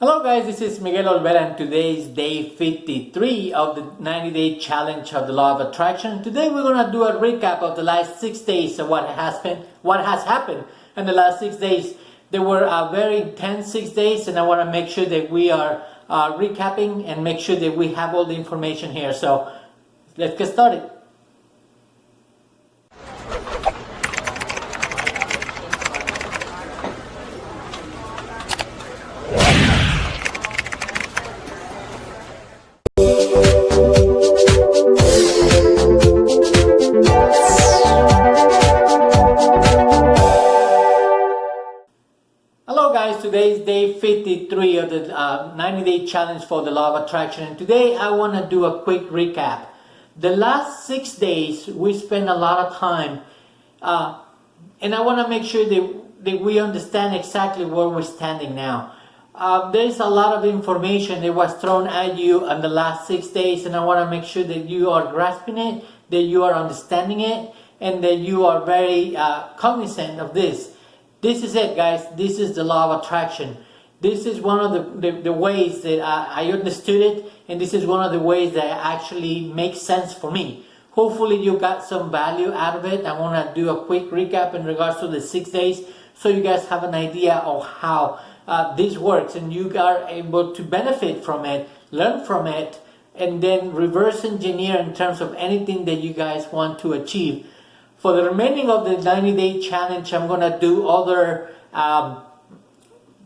Hello guys, this is Miguel Olvera and today is day 53 of the 90-day challenge of the law of attraction. Today we're going to do a recap of the last 6 days of what has happened in the last 6 days. They were very intense 6 days and I want to make sure that we are recapping and make sure that we have all the information here. So let's get started. Hello guys, today is day 53 of the 90-day challenge for the law of attraction, and today I want to do a quick recap. The last 6 days we spent a lot of time and I want to make sure that we understand exactly where we're standing now. There's a lot of information that was thrown at you in the last 6 days, and I want to make sure that you are grasping it, that you are understanding it, and that you are very cognizant of this. This is it, guys. This is the law of attraction. This is one of the ways that I understood it, and this is one of the ways that actually makes sense for me. Hopefully you got some value out of it. I want to do a quick recap in regards to the 6 days so you guys have an idea of how this works and you are able to benefit from it, learn from it, and then reverse engineer in terms of anything that you guys want to achieve. For the remaining of the 90-day challenge, I'm going to do other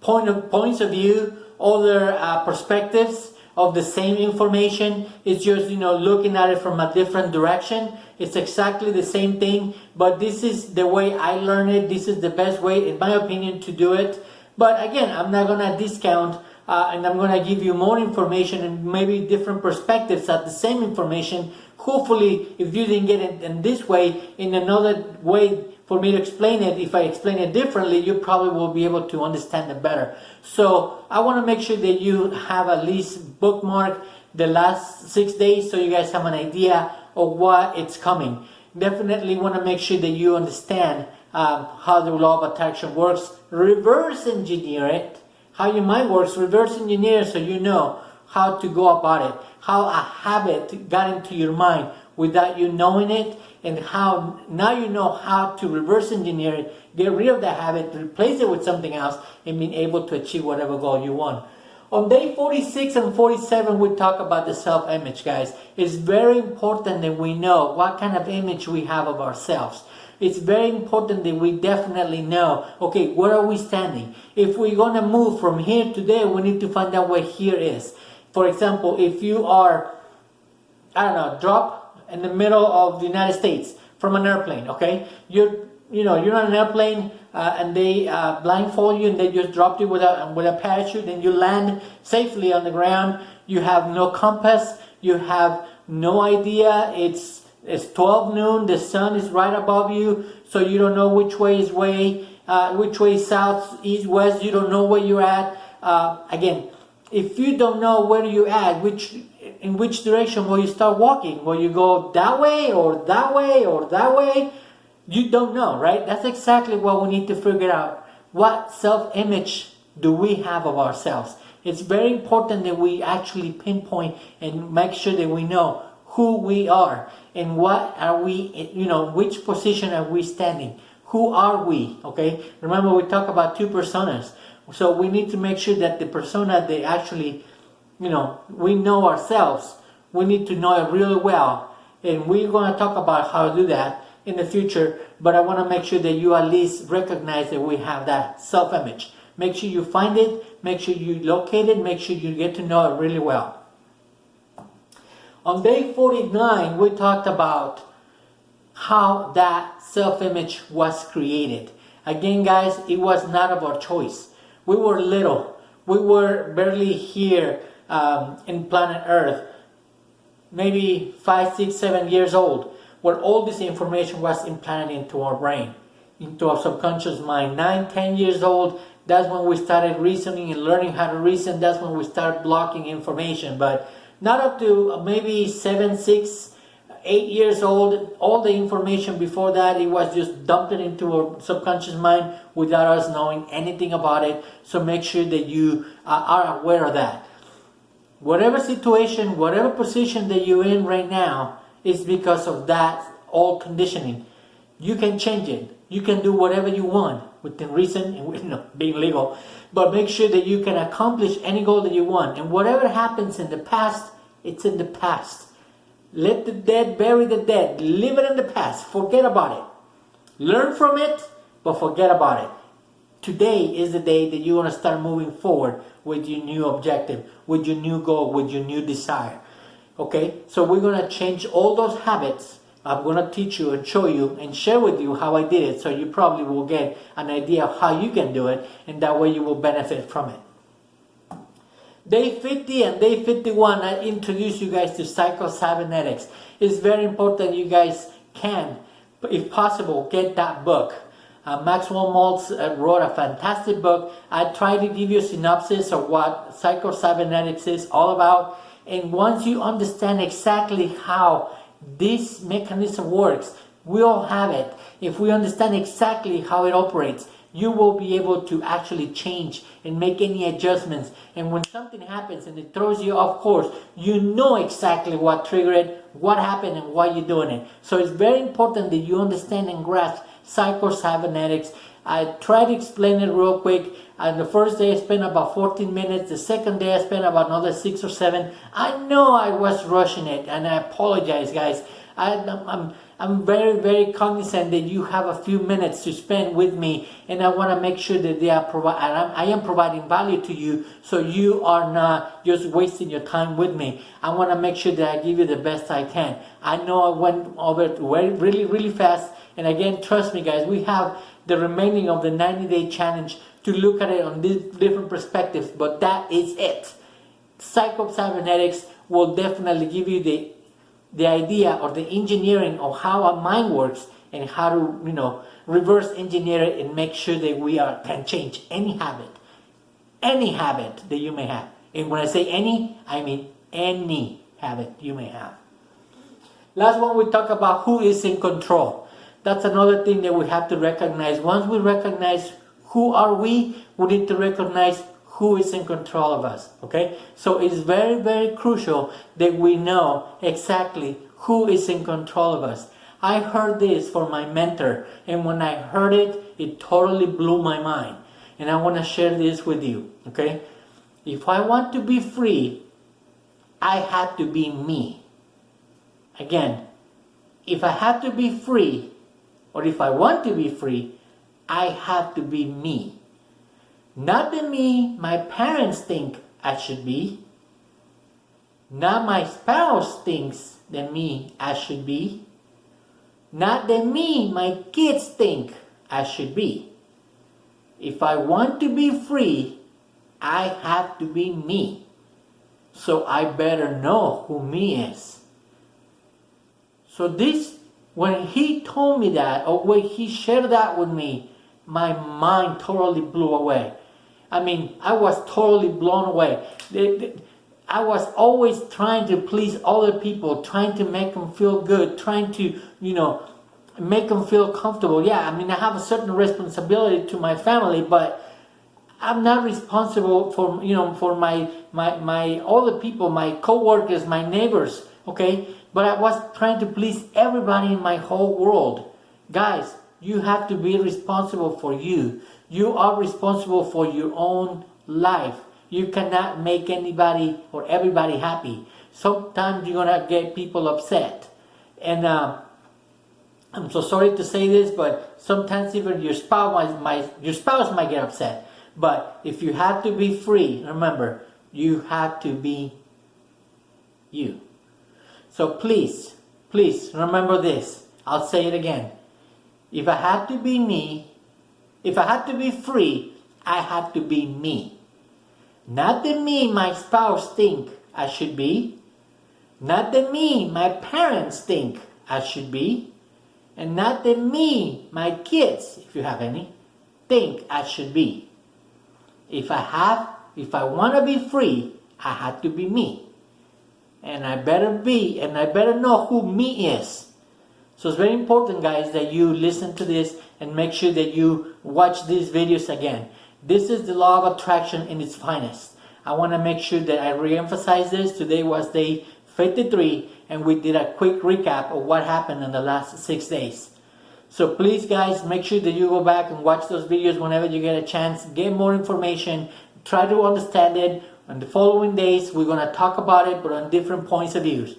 points of view, other perspectives of the same information. It's just, looking at it from a different direction. It's exactly the same thing, but this is the way I learn it. This is the best way, in my opinion, to do it. But again, I'm not going to discount and I'm going to give you more information and maybe different perspectives at the same information. Hopefully, if you didn't get it in this way, in another way for me to explain it, if I explain it differently, you probably will be able to understand it better. So I want to make sure that you have at least bookmark the last 6 days so you guys have an idea of what it's coming. Definitely want to make sure that you understand how the law of attraction works. Reverse engineer it. How your mind works, reverse engineer, so you know how to go about it, how a habit got into your mind without you knowing it, and how now you know how to reverse engineer it, get rid of that habit, replace it with something else, and being able to achieve whatever goal you want. On day 46 and 47, we talk about the self-image, guys. It's very important that we know what kind of image we have of ourselves. It's very important that we definitely know, okay, where are we standing? If we're going to move from here to there, we need to find out where here is. For example, if you are, drop in the middle of the United States from an airplane, okay? You're on an airplane and they blindfold you and they just drop you with a parachute and you land safely on the ground. You have no compass. You have no idea. It's 12 noon, the sun is right above you, so you don't know which way is south, east, west, you don't know where you're at. Again, if you don't know where you're at, in which direction will you start walking? Will you go that way or that way or that way? You don't know, right? That's exactly what we need to figure out. What self-image do we have of ourselves? It's very important that we actually pinpoint and make sure that we know who we are and what are we, which position are we standing? Who are we? Okay, remember we talk about two personas, so we need to make sure that the persona they actually, we know ourselves. We need to know it really well, and we're going to talk about how to do that in the future. But I want to make sure that you at least recognize that we have that self-image. Make sure you find it. Make sure you locate it. Make sure you get to know it really well. On day 49, we talked about how that self-image was created. Again, guys, it was not of our choice. We were little. We were barely here in planet Earth, maybe 5, 6, 7 years old, where all this information was implanted into our brain, into our subconscious mind. 9, 10 years old, that's when we started reasoning and learning how to reason. That's when we started blocking information. But not up to maybe 7, 6, 8 years old, all the information before that, it was just dumped into our subconscious mind without us knowing anything about it. So make sure that you are aware of that. Whatever situation, whatever position that you're in right now is because of that old conditioning. You can change it. You can do whatever you want within reason and being legal. But make sure that you can accomplish any goal that you want. And whatever happens in the past, it's in the past. Let the dead bury the dead. Leave it in the past. Forget about it. Learn from it, but forget about it. Today is the day that you want to start moving forward with your new objective, with your new goal, with your new desire. Okay? So we're going to change all those habits. I'm going to teach you and show you and share with you how I did it, so you probably will get an idea of how you can do it, and that way you will benefit from it. Day 50 and day 51, I introduce you guys to psycho-cybernetics. It's very important you guys can, if possible, get that book. Maxwell Maltz wrote a fantastic book. I try to give you a synopsis of what psycho-cybernetics is all about. And once you understand exactly how this mechanism works, we all have it. If we understand exactly how it operates, you will be able to actually change and make any adjustments. And when something happens and it throws you off course, you know exactly what triggered it, what happened, and why you're doing it. So it's very important that you understand and grasp psycho-cybernetics. I try to explain it real quick. The first day I spent about 14 minutes. The second day I spent about another 6 or 7. I know I was rushing it, and I apologize, guys. I'm very, very cognizant that you have a few minutes to spend with me, and I want to make sure that I am providing value to you, so you are not just wasting your time with me. I want to make sure that I give you the best I can. I know I went over it really, really fast, and again, trust me, guys, we have the remaining of the 90-day challenge to look at it on these different perspectives, but that is it. Psycho-cybernetics will definitely give you the idea or the engineering of how our mind works, and how to reverse engineer it and make sure that can change any habit that you may have. And when I say any, I mean any habit you may have. Last one, we talk about who is in control. That's another thing that we have to recognize. Once we recognize who are we need to recognize who is in control of us. Okay? So it's very, very crucial that we know exactly who is in control of us. I heard this from my mentor, and when I heard it, it totally blew my mind. And I want to share this with you. Okay? If I want to be free, I have to be me. Again, if I have to be free, or if I want to be free, I have to be me. Not the me my parents think I should be. Not my spouse thinks the me I should be. Not the me my kids think I should be. If I want to be free, I have to be me. So I better know who me is. So when he told me that, or when he shared that with me, my mind totally blew away. I mean, I was totally blown away. I was always trying to please other people, trying to make them feel good, trying to, make them feel comfortable. Yeah, I mean, I have a certain responsibility to my family, but I'm not responsible for, for my other people, my co-workers, my neighbors, okay? But I was trying to please everybody in my whole world. Guys, you have to be responsible for you. You are responsible for your own life. You cannot make anybody or everybody happy. Sometimes you're going to get people upset. And I'm so sorry to say this, but sometimes even your spouse might get upset. But if you have to be free, remember, you have to be you. So please remember this. I'll say it again. If I had to be me, if I had to be free, I had to be me. Not the me my spouse think I should be. Not the me my parents think I should be. And not the me my kids, if you have any, think I should be. If I want to be free, I had to be me. and I better know who me is. So it's very important, guys, that you listen to this and make sure that you watch these videos again. This is the law of attraction in its finest. I want to make sure that I re-emphasize this. Today was day 53, and we did a quick recap of what happened in the last 6 days. So please, guys, make sure that you go back and watch those videos whenever you get a chance. Get more information. Try to understand it. On the following days, we're going to talk about it, but on different points of views.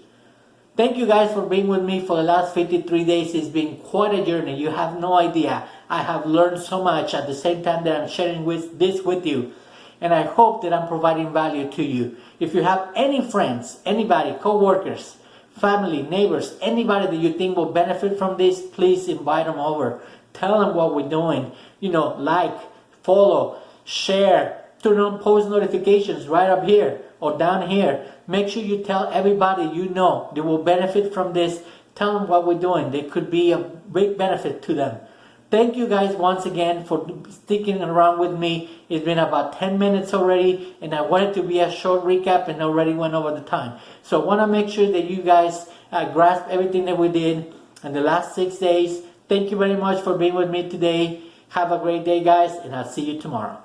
Thank you guys for being with me for the last 53 days. It's been quite a journey. You have no idea. I have learned so much at the same time that I'm sharing this with you. And I hope that I'm providing value to you. If you have any friends, anybody, co-workers, family, neighbors, anybody that you think will benefit from this, please invite them over. Tell them what we're doing. Like, follow, share, turn on post notifications right up here or down here. Make sure you tell everybody you know they will benefit from this. Tell them what we're doing. There could be a big benefit to them. Thank you guys once again for sticking around with me. It's been about 10 minutes already, and I wanted to be a short recap and already went over the time. So I want to make sure that you guys grasp everything that we did in the last 6 days. Thank you very much for being with me today. Have a great day, guys, and I'll see you tomorrow.